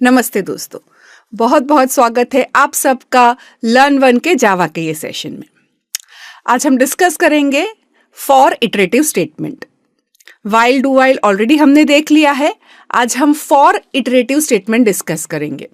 नमस्ते दोस्तों, बहुत बहुत स्वागत है आप सबका लर्न वन के जावा के ये सेशन में। आज हम डिस्कस करेंगे for iterative statement. While do while already हमने देख लिया है। आज हम फॉर इटरेटिव स्टेटमेंट डिस्कस करेंगे।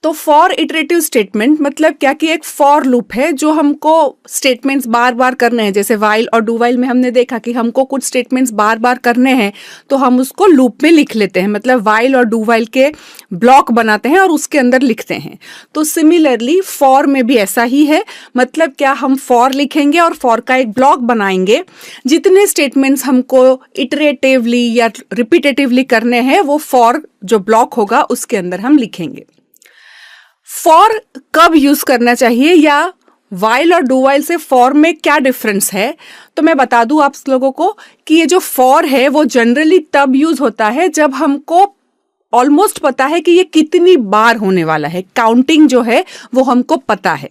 तो फॉर इटरेटिव स्टेटमेंट मतलब क्या कि एक फॉर लूप है जो हमको स्टेटमेंट्स बार बार करने हैं। जैसे वाइल और डू वाइल में हमने देखा कि हमको कुछ स्टेटमेंट्स बार बार करने हैं तो हम उसको लूप में लिख लेते हैं, मतलब वाइल और डू वाइल के ब्लॉक बनाते हैं और उसके अंदर लिखते हैं। तो सिमिलरली फॉर में भी ऐसा ही है। मतलब क्या, हम फॉर लिखेंगे और फॉर का एक ब्लॉक बनाएंगे। जितने स्टेटमेंट्स हमको इटरेटिवली या रिपीटेटिवली करने हैं वो फॉर जो ब्लॉक होगा उसके अंदर हम लिखेंगे। फॉर कब यूज करना चाहिए या वाइल और डू वाइल से फॉर में क्या डिफरेंस है, तो मैं बता दूं आप लोगों को कि ये जो फॉर है वो जनरली तब यूज होता है जब हमको ऑलमोस्ट पता है कि ये कितनी बार होने वाला है। काउंटिंग जो है वो हमको पता है,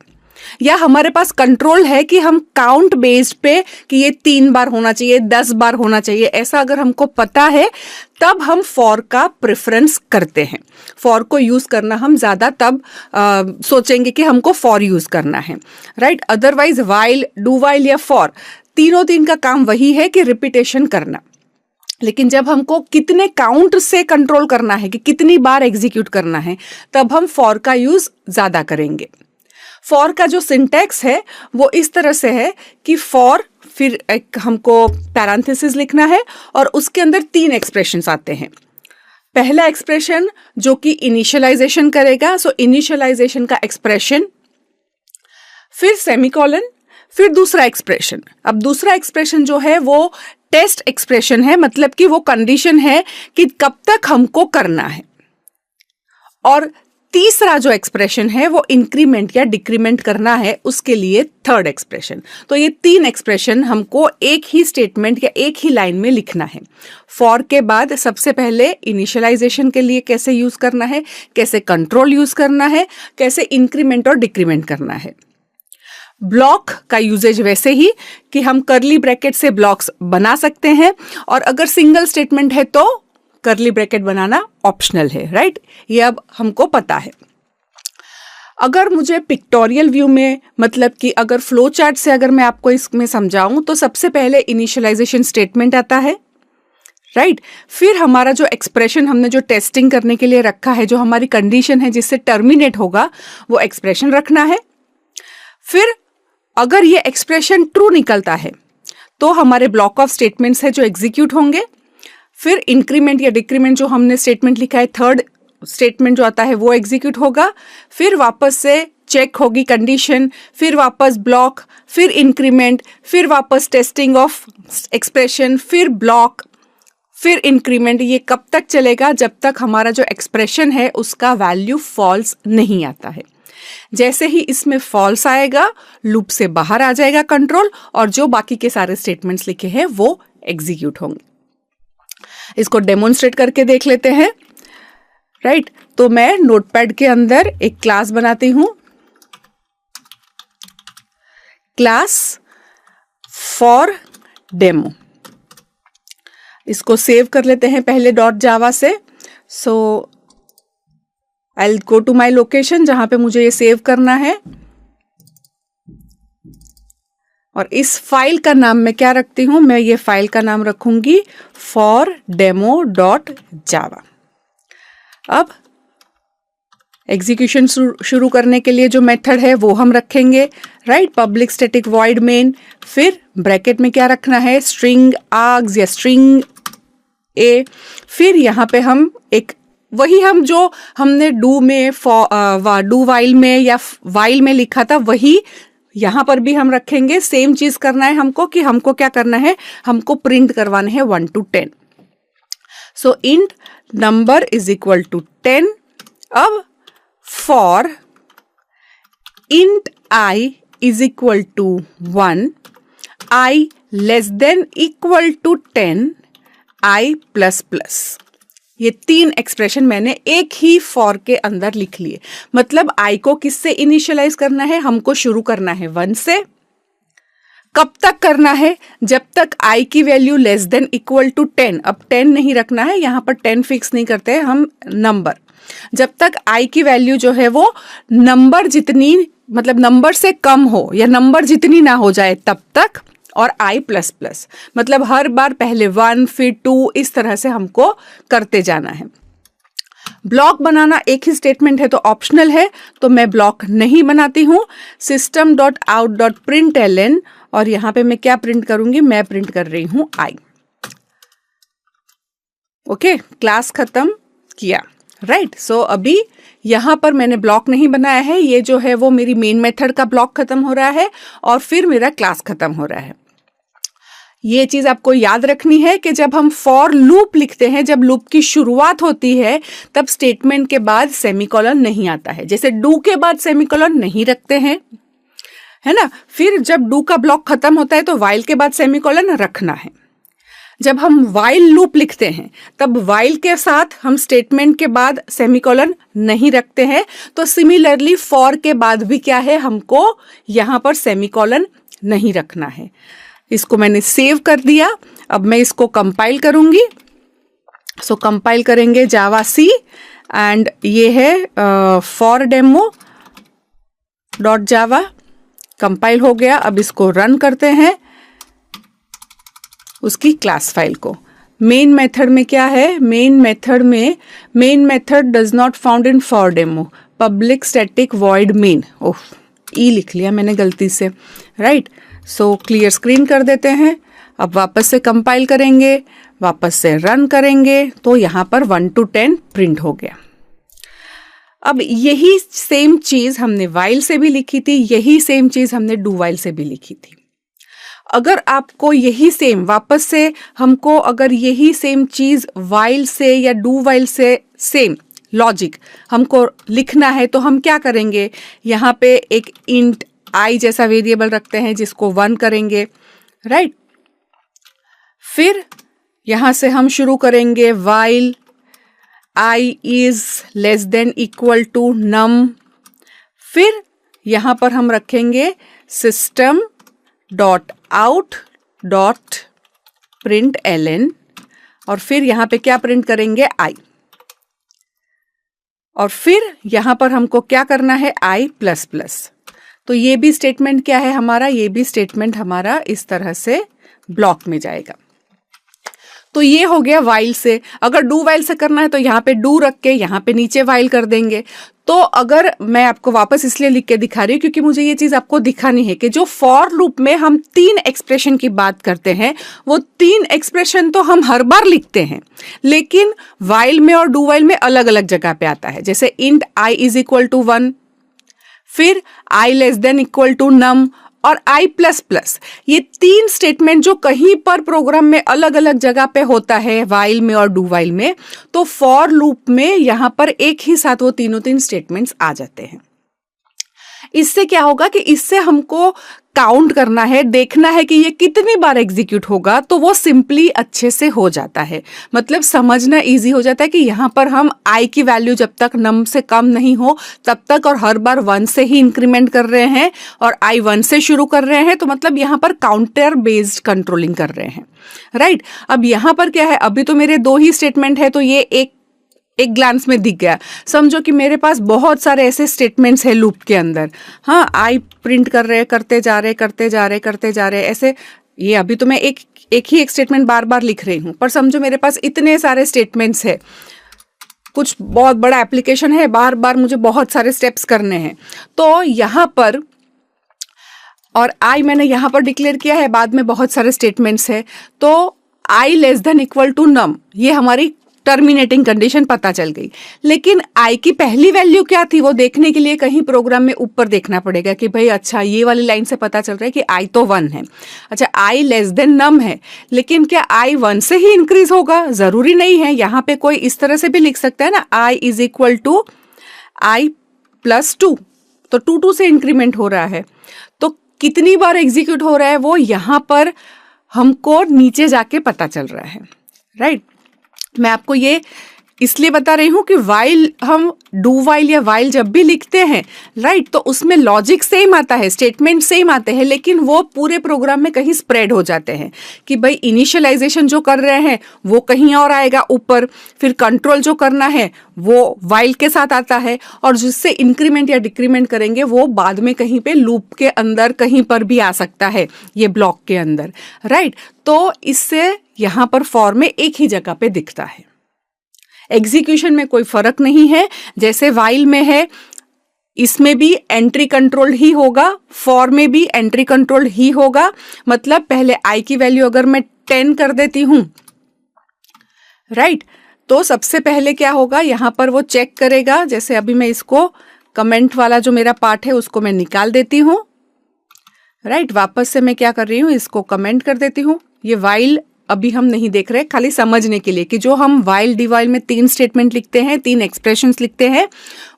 या हमारे पास कंट्रोल है कि हम काउंट बेस्ड पे कि ये 3 बार होना चाहिए, 10 बार होना चाहिए, ऐसा अगर हमको पता है तब हम फॉर का प्रेफरेंस करते हैं। फॉर को यूज करना हम ज्यादा तब सोचेंगे कि हमको फॉर यूज करना है, right. Otherwise while, do while या फॉर तीन का काम वही है कि रिपीटेशन करना। लेकिन जब हमको कितने काउंट से कंट्रोल करना है कि कितनी बार एग्जीक्यूट करना है तब हम फॉर का यूज ज्यादा करेंगे। फॉर का जो सिंटैक्स है वो इस तरह से है कि फॉर, फिर एक हमको पैरेंथेसिस लिखना है और उसके अंदर 3 एक्सप्रेशंस आते हैं। पहला एक्सप्रेशन जो कि इनिशियलाइजेशन करेगा, सो इनिशियलाइजेशन का एक्सप्रेशन, फिर सेमीकोलन, फिर दूसरा एक्सप्रेशन। अब दूसरा एक्सप्रेशन जो है वो टेस्ट एक्सप्रेशन है, मतलब कि वो कंडीशन है कि कब तक हमको करना है। और तीसरा जो एक्सप्रेशन है वो इंक्रीमेंट या डिक्रीमेंट करना है, उसके लिए थर्ड एक्सप्रेशन। तो ये 3 एक्सप्रेशन हमको एक ही स्टेटमेंट या एक ही लाइन में लिखना है। फॉर के बाद सबसे पहले इनिशियलाइजेशन के लिए कैसे यूज करना है, कैसे कंट्रोल यूज करना है, कैसे इंक्रीमेंट और डिक्रीमेंट करना है। ब्लॉक का यूजेज वैसे ही कि हम कर्ली ब्रैकेट से ब्लॉक्स बना सकते हैं, और अगर सिंगल स्टेटमेंट है तो कर्ली ब्रैकेट बनाना ऑप्शनल है, राइट। ये अब हमको पता है। अगर मुझे पिक्टोरियल व्यू में, मतलब कि अगर फ्लो चार्ट से अगर मैं आपको इसमें समझाऊं तो सबसे पहले इनिशियलाइजेशन स्टेटमेंट आता है, राइट। फिर हमारा जो एक्सप्रेशन हमने जो टेस्टिंग करने के लिए रखा है, जो हमारी कंडीशन है जिससे टर्मिनेट होगा, वो एक्सप्रेशन रखना है। फिर अगर ये एक्सप्रेशन ट्रू निकलता है तो हमारे ब्लॉक ऑफ स्टेटमेंट्स है जो एग्जीक्यूट होंगे। फिर इंक्रीमेंट या डिक्रीमेंट जो हमने स्टेटमेंट लिखा है, थर्ड स्टेटमेंट जो आता है वो एग्जीक्यूट होगा। फिर वापस से चेक होगी कंडीशन, फिर वापस ब्लॉक, फिर इंक्रीमेंट, फिर वापस टेस्टिंग ऑफ एक्सप्रेशन, फिर ब्लॉक, फिर इंक्रीमेंट। ये कब तक चलेगा? जब तक हमारा जो एक्सप्रेशन है उसका वैल्यू फॉल्स नहीं आता है। जैसे ही इसमें फॉल्स आएगा, लूप से बाहर आ जाएगा कंट्रोल, और जो बाकी के सारे स्टेटमेंट्स लिखे हैं वो एग्जीक्यूट होंगे। इसको डेमोन्स्ट्रेट करके देख लेते हैं, राइट। तो मैं नोटपैड के अंदर एक क्लास बनाती हूं, क्लास फॉर डेमो। इसको सेव कर लेते हैं पहले .java से। So I will go to my location जहां पे मुझे ये सेव करना है, और इस फाइल का नाम मैं क्या रखती हूं, मैं ये फाइल का नाम रखूंगी fordemo.java। अब एग्जीक्यूशन शुरू करने के लिए जो मेथड है वो हम रखेंगे, right. Public static void main, फिर ब्रैकेट में क्या रखना है, स्ट्रिंग आर्ग्स या स्ट्रिंग ए। फिर यहाँ पे हम एक वही हम जो हमने डू में डू वाइल में या वाइल में लिखा था वही यहां पर भी हम रखेंगे। सेम चीज करना है हमको कि हमको क्या करना है, हमको प्रिंट करवाने हैं 1 to 10। So int number is equal to 10। अब for int i is equal to 1, i less than equal to 10, i plus plus. ये 3 एक्सप्रेशन मैंने एक ही फॉर के अंदर लिख लिए। मतलब आई को किससे इनिशियलाइज करना है, हमको शुरू करना है 1 से। कब तक करना है? जब तक आई की value less than equal to 10। अब 10 नहीं रखना है, यहां पर 10 फिक्स नहीं करते हैं हम नंबर, जब तक आई की वैल्यू जो है वो नंबर जितनी, मतलब नंबर से कम हो या नंबर जितनी ना हो जाए तब तक, और आई प्लस प्लस, मतलब हर बार पहले 1 फिर 2 इस तरह से हमको करते जाना है। ब्लॉक बनाना एक ही स्टेटमेंट है तो ऑप्शनल है, तो मैं ब्लॉक नहीं बनाती हूँ। system.out.println, और यहाँ पे मैं क्या प्रिंट करूंगी, मैं प्रिंट कर रही हूँ आई। ओके, क्लास खत्म किया, राइट। सो अभी यहाँ पर मैंने ब्लॉक नहीं बनाया है, ये जो है वो मेरी मेन मेथड का ब्लॉक खत्म हो रहा है और फिर मेरा क्लास खत्म हो रहा है। ये चीज आपको याद रखनी है कि जब हम फॉर लूप लिखते हैं, जब लूप की शुरुआत होती है तब स्टेटमेंट के बाद सेमीकोलन नहीं आता है। जैसे डू के बाद सेमीकोलन नहीं रखते हैं, है ना। फिर जब डू का ब्लॉक खत्म होता है तो वाइल के बाद सेमीकोलन रखना है। जब हम वाइल लूप लिखते हैं तब वाइल के साथ हम स्टेटमेंट के बाद सेमीकोलन नहीं रखते हैं। तो सिमिलरली फॉर के बाद भी क्या है, हमको यहां पर सेमीकोलन नहीं रखना है। इसको मैंने सेव कर दिया। अब मैं इसको कंपाइल करूंगी। सो कंपाइल करेंगे जावा सी, एंड ये है for demo dot Java. Compile हो गया। अब इसको रन करते हैं, उसकी क्लास फाइल को। मेन मेथड में क्या है, main method does not found in for demo, public static void main. Oh, E लिख लिया मैंने गलती से, राइट। सो क्लियर स्क्रीन कर देते हैं। अब वापस से कंपाइल करेंगे, वापस से रन करेंगे, तो यहाँ पर 1 to 10 प्रिंट हो गया। अब यही सेम चीज हमने वाइल से भी लिखी थी, यही सेम चीज हमने डू वाइल से भी लिखी थी। अगर आपको यही सेम वापस से हमको अगर यही सेम चीज वाइल से या डू वाइल से सेम लॉजिक हमको लिखना है तो हम क्या करेंगे, यहाँ पे एक इंट आई जैसा वेरिएबल रखते हैं जिसको 1 करेंगे, राइट। फिर यहां से हम शुरू करेंगे while I is less than equal to num. फिर यहां पर हम रखेंगे system dot out dot print ln, और फिर यहां पे क्या प्रिंट करेंगे, आई। और फिर यहां पर हमको क्या करना है, आई प्लस प्लस। तो ये भी स्टेटमेंट क्या है हमारा, ये भी स्टेटमेंट हमारा इस तरह से ब्लॉक में जाएगा। तो ये हो गया वाइल से। अगर डू वाइल से करना है तो यहाँ पे डू रख के यहाँ पे नीचे वाइल कर देंगे। तो अगर मैं आपको वापस इसलिए लिख के दिखा रही हूँ क्योंकि मुझे ये चीज आपको दिखानी है कि जो फॉर लूप में हम 3 एक्सप्रेशन की बात करते हैं, वो 3 एक्सप्रेशन तो हम हर बार लिखते हैं, लेकिन वाइल में और डू वाइल में अलग अलग जगह पे आता है। जैसे int i is equal to 1, फिर i less than equal to num, और आई प्लस प्लस। ये 3 स्टेटमेंट जो कहीं पर प्रोग्राम में अलग अलग जगह पे होता है, वाइल में और डू वाइल में, तो फॉर लूप में यहां पर एक ही साथ वो तीनों स्टेटमेंट्स आ जाते हैं। इससे क्या होगा कि इससे हमको काउंट करना है, देखना है कि ये कितनी बार एग्जीक्यूट होगा, तो वो सिंपली अच्छे से हो जाता है। मतलब समझना इजी हो जाता है कि यहाँ पर हम आई की वैल्यू जब तक नम से कम नहीं हो तब तक, और हर बार 1 से ही इंक्रीमेंट कर रहे हैं, और आई 1 से शुरू कर रहे हैं, तो मतलब यहाँ पर काउंटर बेस्ड कंट्रोलिंग कर रहे हैं, राइट। अब यहाँ पर क्या है, अभी तो मेरे 2 ही स्टेटमेंट है, तो ये एक ग्लांस में दिख गया। समझो कि मेरे पास बहुत सारे ऐसे स्टेटमेंट्स हैं लूप के अंदर। हाँ, आई प्रिंट कर रहे, करते जा रहे ऐसे। ये अभी तो मैं एक ही स्टेटमेंट बार बार लिख रही हूँ, पर समझो मेरे पास इतने सारे स्टेटमेंट्स है, कुछ बहुत बड़ा एप्लीकेशन है, बार बार मुझे बहुत सारे स्टेप्स करने हैं। तो यहाँ पर, और आई मैंने यहाँ पर डिक्लेयर किया है, बाद में बहुत सारे स्टेटमेंट्स है, तो आई लेस देन इक्वल टू नम, ये हमारी टर्मिनेटिंग कंडीशन पता चल गई। लेकिन आई की पहली वैल्यू क्या थी, वो देखने के लिए कहीं प्रोग्राम में ऊपर देखना पड़ेगा कि भाई अच्छा, ये वाली लाइन से पता चल रहा है कि आई तो 1 है। अच्छा, आई लेस देन नम है, लेकिन क्या आई 1 से ही इंक्रीज होगा? जरूरी नहीं है। यहाँ पे कोई इस तरह से भी लिख सकता है ना, I is equal to I plus 2, तो 2 से इंक्रीमेंट हो रहा है। तो कितनी बार एग्जीक्यूट हो रहा है वो यहाँ पर हमको नीचे जाके पता चल रहा है, राइट। मैं आपको ये इसलिए बता रही हूं कि वाइल हम डू वाइल या वाइल जब भी लिखते हैं राइट, तो उसमें लॉजिक सेम आता है, स्टेटमेंट सेम आते हैं, लेकिन वो पूरे प्रोग्राम में कहीं स्प्रेड हो जाते हैं कि भाई इनिशियलाइजेशन जो कर रहे हैं वो कहीं और आएगा ऊपर, फिर कंट्रोल जो करना है वो वाइल के साथ आता है, और जिससे इंक्रीमेंट या डिक्रीमेंट करेंगे वो बाद में कहीं पे लूप के अंदर कहीं पर भी आ सकता है, ये ब्लॉक के अंदर राइट। तो इससे यहाँ पर फॉर में एक ही जगह पे दिखता है, एग्जीक्यूशन में कोई फर्क नहीं है। जैसे वाइल में है इसमें भी एंट्री कंट्रोल ही होगा, फॉर में भी एंट्री कंट्रोल ही होगा। मतलब पहले आई की वैल्यू अगर मैं 10 कर देती हूं राइट, तो सबसे पहले क्या होगा, यहां पर वो चेक करेगा। जैसे अभी मैं इसको कमेंट वाला जो मेरा पार्ट है उसको मैं निकाल देती हूं राइट, वापस से मैं क्या कर रही हूं, इसको कमेंट कर देती हूं। ये वाइल अभी हम नहीं देख रहे, खाली समझने के लिए कि जो हम वाइल डी वाइल में 3 स्टेटमेंट लिखते हैं, 3 एक्सप्रेशंस लिखते हैं,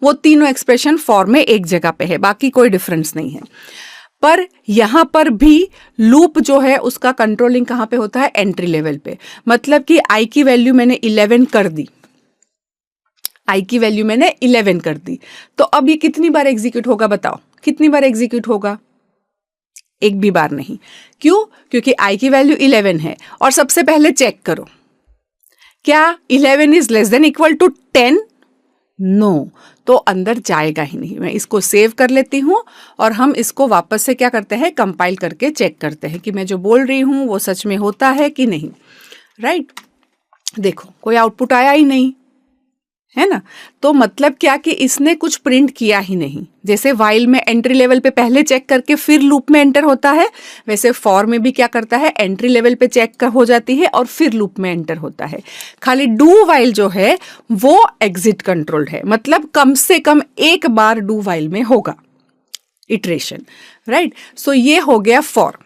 वो तीनों एक्सप्रेशन फॉर में एक जगह पे है, बाकी कोई डिफरेंस नहीं है। पर यहां पर भी लूप जो है उसका कंट्रोलिंग कहां पे होता है, एंट्री लेवल पे। मतलब कि आई की वैल्यू मैंने 11 कर दी, आई की वैल्यू मैंने 11 कर दी, तो अब ये कितनी बार एग्जीक्यूट होगा बताओ, कितनी बार एग्जीक्यूट होगा, एक भी बार नहीं। क्यों, क्योंकि आई की वैल्यू 11 है। और सबसे पहले चेक करो क्या 11 is less than equal to 10, no, तो अंदर जाएगा ही नहीं। मैं इसको सेव कर लेती हूं और हम इसको वापस से क्या करते हैं, कंपाइल करके चेक करते हैं कि मैं जो बोल रही हूं वो सच में होता है कि नहीं राइट। देखो कोई आउटपुट आया ही नहीं है ना, तो मतलब क्या कि इसने कुछ प्रिंट किया ही नहीं। जैसे वाइल में एंट्री लेवल पे पहले चेक करके फिर लूप में एंटर होता है, वैसे फॉर में भी क्या करता है, एंट्री लेवल पे चेक हो जाती है और फिर लूप में एंटर होता है। खाली डू वाइल जो है वो एग्जिट कंट्रोल्ड है, मतलब कम से कम एक बार डू वाइल में होगा इटरेशन राइट। सो ये हो गया फॉर।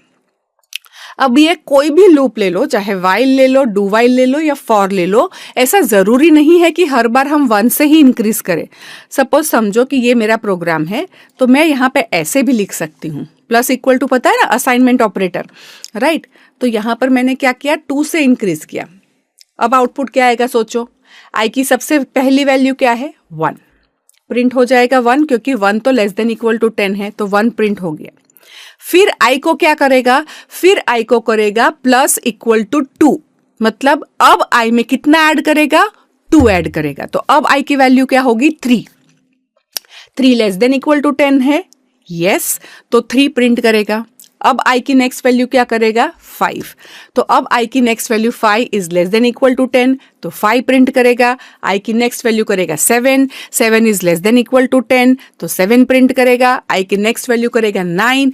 अब ये कोई भी लूप ले लो, चाहे वाइल ले लो, डू वाइल ले लो या फॉर ले लो, ऐसा जरूरी नहीं है कि हर बार हम 1 से ही इंक्रीज करें। सपोज समझो कि ये मेरा प्रोग्राम है, तो मैं यहाँ पे ऐसे भी लिख सकती हूँ, प्लस इक्वल टू पता है ना, असाइनमेंट ऑपरेटर राइट। तो यहाँ पर मैंने क्या किया, 2 से इंक्रीज किया। अब आउटपुट क्या आएगा सोचो, आई की सबसे पहली वैल्यू क्या है, 1, प्रिंट हो जाएगा 1, क्योंकि 1 तो लेस देन इक्वल टू 10 है, तो 1 प्रिंट हो गया। फिर आई को क्या करेगा, फिर आई को करेगा प्लस इक्वल टू 2, मतलब अब आई में कितना ऐड करेगा, 2 ऐड करेगा। तो अब आई की वैल्यू क्या होगी, 3 लेस देन इक्वल टू 10 है, यस, तो 3 प्रिंट करेगा। अब आई की नेक्स्ट वैल्यू क्या करेगा, 5, तो अब आई की next value 5 is less than equal to 10, तो 5 प्रिंट करेगा। आई की नेक्स्ट वैल्यू करेगा 7 is less than equal to 10, तो 7 प्रिंट करेगा। आई की नेक्स्ट वैल्यू करेगा 9,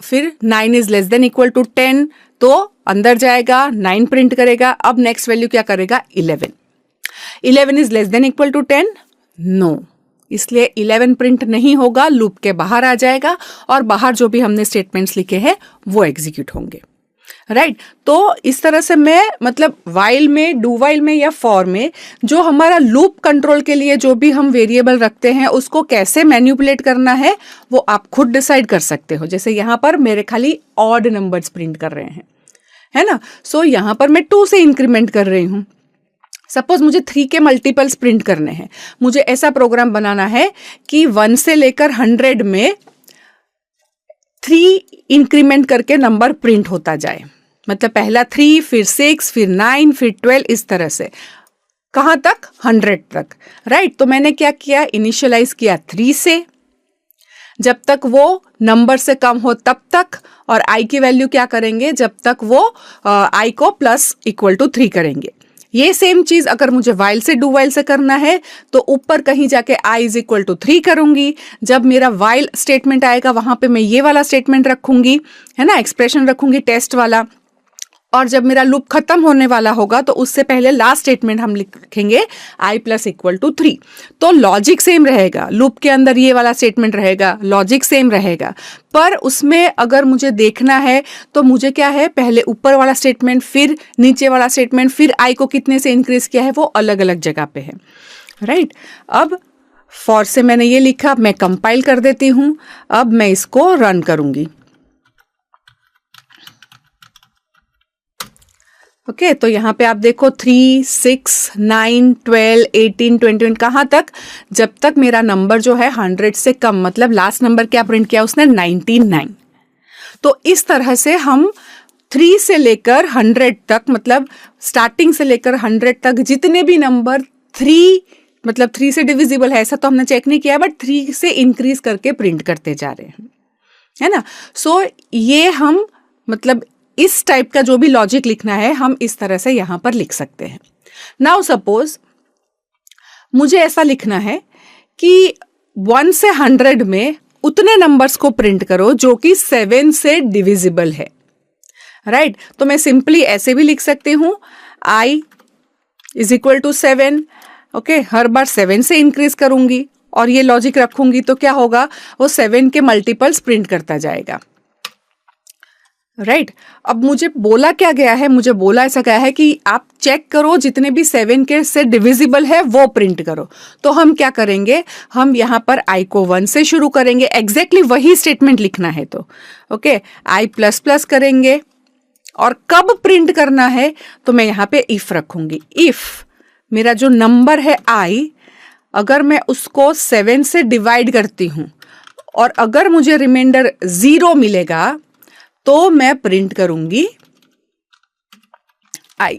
फिर 9 is less than equal to 10, तो अंदर जाएगा 9 प्रिंट करेगा। अब नेक्स्ट वैल्यू क्या करेगा, 11 is less than equal to 10, no, इसलिए 11 प्रिंट नहीं होगा, लूप के बाहर आ जाएगा और बाहर जो भी हमने स्टेटमेंट्स लिखे हैं वो एग्जीक्यूट होंगे राइट। तो इस तरह से मैं मतलब वाइल में, डू वाइल में या फॉर में जो हमारा लूप कंट्रोल के लिए जो भी हम वेरिएबल रखते हैं उसको कैसे मैनिपुलेट करना है वो आप खुद डिसाइड कर सकते हो। जैसे यहाँ पर मेरे खाली ऑड नंबर्स प्रिंट कर रहे हैं, है ना, सो यहाँ पर मैं 2 से इंक्रीमेंट कर रही हूँ। सपोज मुझे 3 के मल्टीपल्स प्रिंट करने हैं, मुझे ऐसा प्रोग्राम बनाना है कि 1 से लेकर 100 में 3 इंक्रीमेंट करके नंबर प्रिंट होता जाए। मतलब पहला 3, फिर 6, फिर 9, फिर 12, इस तरह से कहां तक, 100 तक राइट। तो मैंने क्या किया, इनिशियलाइज किया 3 से, जब तक वो नंबर से कम हो तब तक, और आई की वैल्यू क्या करेंगे, जब तक वो आई को प्लस इक्वल टू 3 करेंगे। ये सेम चीज अगर मुझे वाइल से डू वाइल से करना है तो ऊपर कहीं जाके आई इज इक्वल टू 3 करूंगी। जब मेरा वाइल स्टेटमेंट आएगा वहां पे मैं ये वाला स्टेटमेंट रखूंगी, है ना, एक्सप्रेशन रखूंगी टेस्ट वाला। और जब मेरा लूप खत्म होने वाला होगा तो उससे पहले लास्ट स्टेटमेंट हम लिखेंगे आई प्लस इक्वल टू 3। तो लॉजिक सेम रहेगा, लूप के अंदर ये वाला स्टेटमेंट रहेगा, लॉजिक सेम रहेगा, पर उसमें अगर मुझे देखना है तो मुझे क्या है, पहले ऊपर वाला स्टेटमेंट, फिर नीचे वाला स्टेटमेंट, फिर आई को कितने से इंक्रीज किया है वो अलग अलग जगह पे है राइट। अब फॉर से मैंने ये लिखा, मैं कंपाइल कर देती हूं, अब मैं इसको रन करूंगी। ओके तो यहाँ पे आप देखो 3, 6, 9, 12, 18, 21 कहाँ तक, जब तक मेरा नंबर जो है 100 से कम, मतलब लास्ट नंबर क्या प्रिंट किया उसने 99। तो इस तरह से हम 3 से लेकर 100 तक, मतलब स्टार्टिंग से लेकर 100 तक जितने भी नंबर 3, मतलब 3 से डिविजिबल है ऐसा तो हमने चेक नहीं किया, बट 3 से इंक्रीज करके प्रिंट करते जा रहे हैं, है ना। सो ये हम मतलब इस टाइप का जो भी लॉजिक लिखना है हम इस तरह से यहां पर लिख सकते हैं। नाउ सपोज मुझे ऐसा लिखना है कि 1 से 100 में उतने नंबर्स को प्रिंट करो जो कि 7 से डिविजिबल है, राइट। तो मैं सिंपली ऐसे भी लिख सकती हूं i is equal to 7, okay. हर बार 7 से इंक्रीज करूंगी और ये लॉजिक रखूंगी तो क्या होगा, वो 7 के मल्टीपल्स प्रिंट करता जाएगा, राइट। अब मुझे बोला क्या गया है, मुझे बोला ऐसा गया है कि आप चेक करो जितने भी 7 के से डिविजिबल है वो प्रिंट करो। तो हम क्या करेंगे, हम यहाँ पर i को 1 से शुरू करेंगे, एग्जैक्टली वही स्टेटमेंट लिखना है तो ओके, i प्लस प्लस करेंगे और कब प्रिंट करना है तो मैं यहाँ पे इफ रखूंगी। इफ मेरा जो नंबर है i, अगर मैं उसको 7 से डिवाइड करती हूं और अगर मुझे रिमाइंडर 0 मिलेगा तो मैं प्रिंट करूंगी i,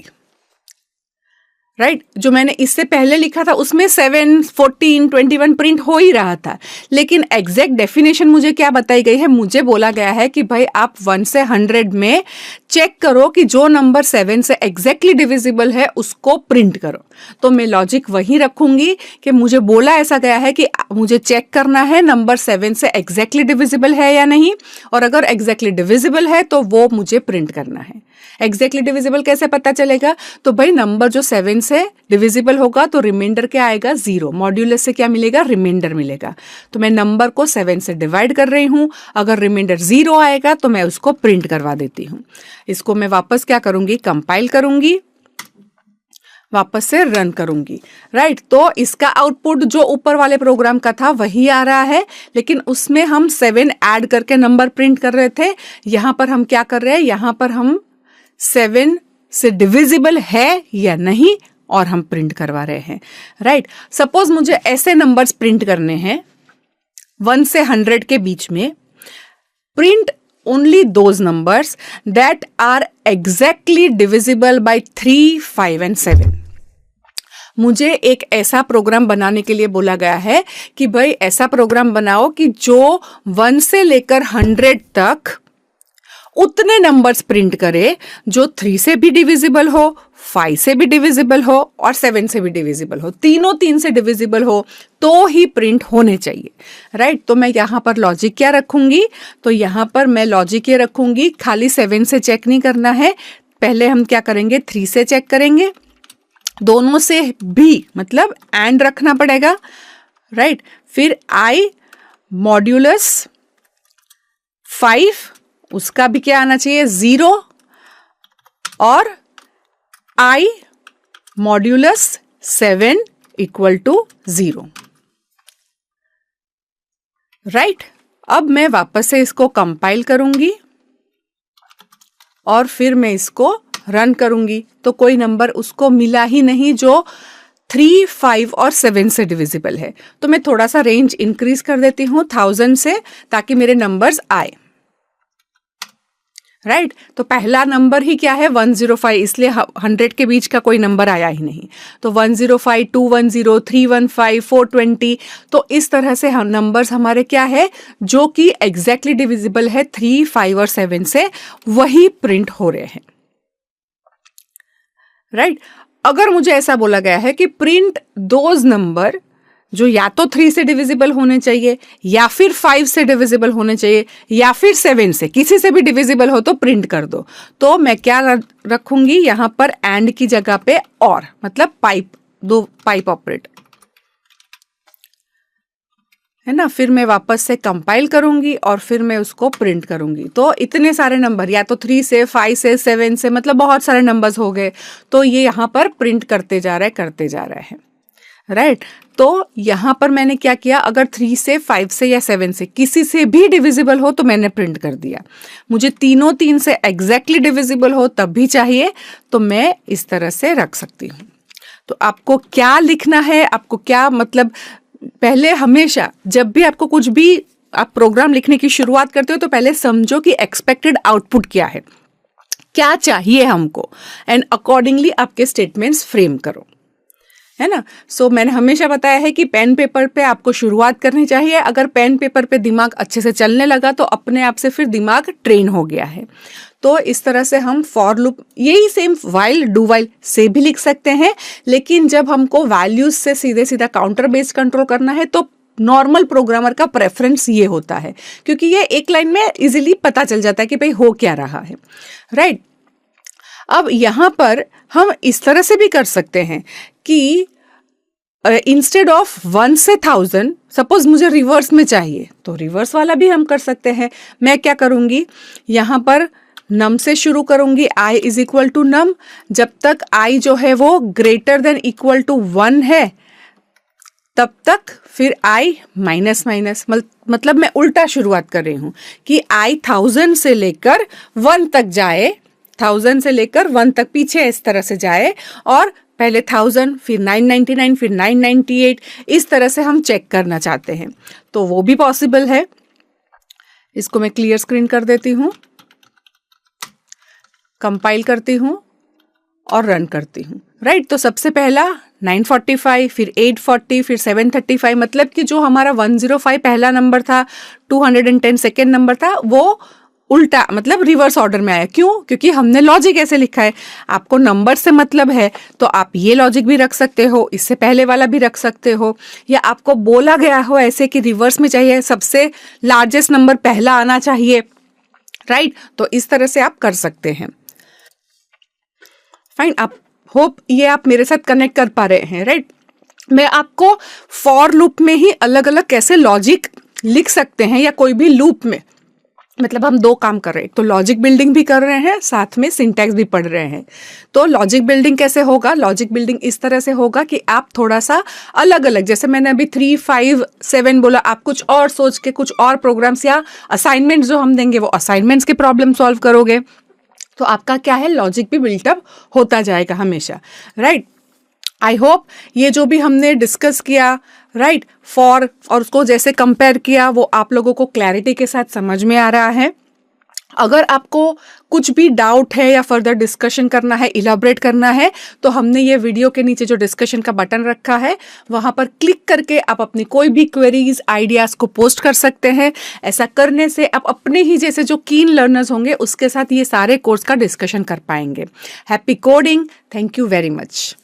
राइट। जो मैंने इससे पहले लिखा था उसमें 7, 14, 21 प्रिंट हो ही रहा था, लेकिन एग्जैक्ट डेफिनेशन मुझे क्या बताई गई है, मुझे बोला गया है कि भाई आप 1 से 100 में चेक करो कि जो नंबर 7 से एग्जैक्टली डिविजिबल है उसको प्रिंट करो। तो मैं लॉजिक वही रखूंगी कि मुझे बोला ऐसा गया है कि मुझे चेक करना है नंबर 7 से एग्जैक्टली डिविजिबल है या नहीं, और अगर एग्जैक्टली डिविजिबल है तो वो मुझे प्रिंट करना है। एग्जैक्टली डिविजिबल कैसे पता चलेगा, तो भाई नंबर जो 7 से डिविजिबल होगा तो रिमाइंडर क्या आएगा, 0। मॉड्यूलस से क्या मिलेगा, रिमाइंडर मिलेगा। तो मैं नंबर को 7 से डिवाइड कर रही हूं, अगर रिमाइंडर 0 आएगा तो मैं उसको प्रिंट करवा देती हूं। इसको मैं वापस क्या करूंगी, कंपाइल करूंगी, वापस से रन करूंगी, राइट। तो इसका आउटपुट जो ऊपर वाले प्रोग्राम का था वही आ रहा है, लेकिन उसमें हम 7 ऐड करके नंबर प्रिंट कर रहे थे। यहां पर हम क्या कर रहे हैं, यहां पर हम 7 से डिविजिबल है या नहीं और हम प्रिंट करवा रहे हैं, राइट। सपोज मुझे ऐसे नंबर्स प्रिंट करने हैं 1 से 100 के बीच में, print only those numbers that are exactly divisible by 3, 5 and 7। मुझे एक ऐसा प्रोग्राम बनाने के लिए बोला गया है कि भाई ऐसा प्रोग्राम बनाओ कि जो 1 से लेकर 100 तक उतने नंबर्स प्रिंट करे जो 3 से भी डिविजिबल हो, 5 से भी डिविजिबल हो और 7 से भी डिविजिबल हो, तीनों 3 से डिविजिबल हो तो ही प्रिंट होने चाहिए, राइट। तो मैं यहाँ पर लॉजिक क्या रखूंगी, तो यहाँ पर मैं लॉजिक ये रखूंगी, खाली 7 से चेक नहीं करना है, पहले हम क्या करेंगे 3 से चेक करेंगे, दोनों से भी मतलब एंड रखना पड़ेगा, राइट। फिर i मॉड्यूलस 5 उसका भी क्या आना चाहिए 0 और i modulus 7 equal to 0, right. अब मैं वापस से इसको कंपाइल करूंगी और फिर मैं इसको रन करूंगी तो कोई नंबर उसको मिला ही नहीं जो 3, 5 और 7 से डिविजिबल है। तो मैं थोड़ा सा रेंज इंक्रीज कर देती हूं 1000 से ताकि मेरे नंबर्स आए, राइट। तो पहला नंबर ही क्या है 105, इसलिए 100 के बीच का कोई नंबर आया ही नहीं। तो 105, 210, 315, 420, तो इस तरह से नंबर्स हमारे क्या है जो कि एग्जैक्टली डिविजिबल है 3, 5 और 7 से, वही प्रिंट हो रहे हैं, राइट। अगर मुझे ऐसा बोला गया है कि प्रिंट दोज नंबर जो या तो 3 से डिविजिबल होने चाहिए या फिर 5 से डिविजिबल होने चाहिए या फिर 7 से, किसी से भी डिविजिबल हो तो प्रिंट कर दो, तो मैं क्या रखूंगी यहाँ पर एंड की जगह पे और, मतलब पाइप, 2 पाइप ऑपरेट, है ना। फिर मैं वापस से कंपाइल करूंगी और फिर मैं उसको प्रिंट करूंगी। तो इतने सारे नंबर या तो 3 से, 5 से, 7 से, मतलब बहुत सारे नंबर्स हो गए, तो ये यहाँ पर प्रिंट करते जा रहे हैं, राइट तो यहाँ पर मैंने क्या किया, अगर 3 से 5 से या 7 से किसी से भी डिविजिबल हो तो मैंने प्रिंट कर दिया। मुझे तीनों 3 से एग्जैक्टली डिविजिबल हो तब भी चाहिए तो मैं इस तरह से रख सकती हूँ। तो आपको क्या लिखना है, आपको क्या मतलब, पहले हमेशा जब भी आपको कुछ भी आप प्रोग्राम लिखने की शुरुआत करते हो तो पहले समझो कि एक्सपेक्टेड आउटपुट क्या है, क्या चाहिए हमको, एंड अकॉर्डिंगली आपके स्टेटमेंट्स फ्रेम करो, है ना। सो मैंने हमेशा बताया है कि पेन पेपर पे आपको शुरुआत करनी चाहिए। अगर पेन पेपर पे दिमाग अच्छे से चलने लगा तो अपने आप से फिर दिमाग ट्रेन हो गया है। तो इस तरह से हम फॉर लूप, यही सेम वाइल डू वाइल से भी लिख सकते हैं, लेकिन जब हमको वैल्यूज से सीधे सीधा काउंटर बेस्ड कंट्रोल करना है तो नॉर्मल प्रोग्रामर का प्रेफरेंस ये होता है, क्योंकि ये एक लाइन में इजीली पता चल जाता है कि भाई हो क्या रहा है, राइट। अब यहाँ पर हम इस तरह से भी कर सकते हैं कि इंस्टेड ऑफ 1 से 1000, सपोज मुझे रिवर्स में चाहिए तो रिवर्स वाला भी हम कर सकते हैं। मैं क्या करूँगी, यहाँ पर नम से शुरू करूँगी, i इज इक्वल टू नम, जब तक i जो है वो ग्रेटर देन इक्वल टू 1 है तब तक फिर i माइनस माइनस, मतलब मैं उल्टा शुरुआत कर रही हूँ कि i 1000 से लेकर 1 तक जाए, 1000 से लेकर 1 तक पीछे इस तरह से जाए, और पहले 1000 फिर 999 फिर 998, इस तरह से हम चेक करना चाहते हैं तो वो भी पॉसिबल है। इसको मैं क्लियर स्क्रीन कर देती हूँ, कंपाइल करती हूँ और रन करती हूँ, राइट। तो सबसे पहला 945 फिर 840 फिर 735, मतलब कि जो हमारा 105 पहला नंबर था, 210 सेकेंड नंबर था, वो उल्टा मतलब रिवर्स ऑर्डर में आया। क्यों? क्योंकि हमने लॉजिक ऐसे लिखा है। आपको नंबर से मतलब है तो आप ये लॉजिक भी रख सकते हो, इससे पहले वाला भी रख सकते हो, या आपको बोला गया हो ऐसे कि रिवर्स में चाहिए, सबसे लार्जेस्ट नंबर पहला आना चाहिए, राइट। तो इस तरह से आप कर सकते हैं। फाइन, आप होप ये आप मेरे साथ कनेक्ट कर पा रहे हैं, राइट। मैं आपको फॉर लूप में ही अलग अलग कैसे लॉजिक लिख सकते हैं, या कोई भी लूप में, मतलब हम दो काम कर रहे हैं, तो लॉजिक बिल्डिंग भी कर रहे हैं, साथ में सिंटैक्स भी पढ़ रहे हैं। तो लॉजिक बिल्डिंग कैसे होगा? लॉजिक बिल्डिंग इस तरह से होगा कि आप थोड़ा सा अलग अलग, जैसे मैंने अभी 3, 5, 7 बोला, आप कुछ और सोच के कुछ और प्रोग्राम्स या असाइनमेंट्स जो हम देंगे वो असाइनमेंट्स के प्रॉब्लम सॉल्व करोगे, तो आपका क्या है, लॉजिक भी बिल्टअप होता जाएगा हमेशा, राइट। आई होप ये जो भी हमने डिस्कस किया, राइट, फॉर और उसको जैसे कंपेयर किया, वो आप लोगों को क्लैरिटी के साथ समझ में आ रहा है। अगर आपको कुछ भी डाउट है या फर्दर डिस्कशन करना है, इलाबरेट करना है, तो हमने ये वीडियो के नीचे जो डिस्कशन का बटन रखा है वहां पर क्लिक करके आप अपनी कोई भी क्वेरीज, आइडियाज को पोस्ट कर सकते हैं। ऐसा करने से आप अपने ही जैसे जो कीन लर्नर्स होंगे उसके साथ ये सारे कोर्स का डिस्कशन कर पाएंगे। Happy coding, thank you very much.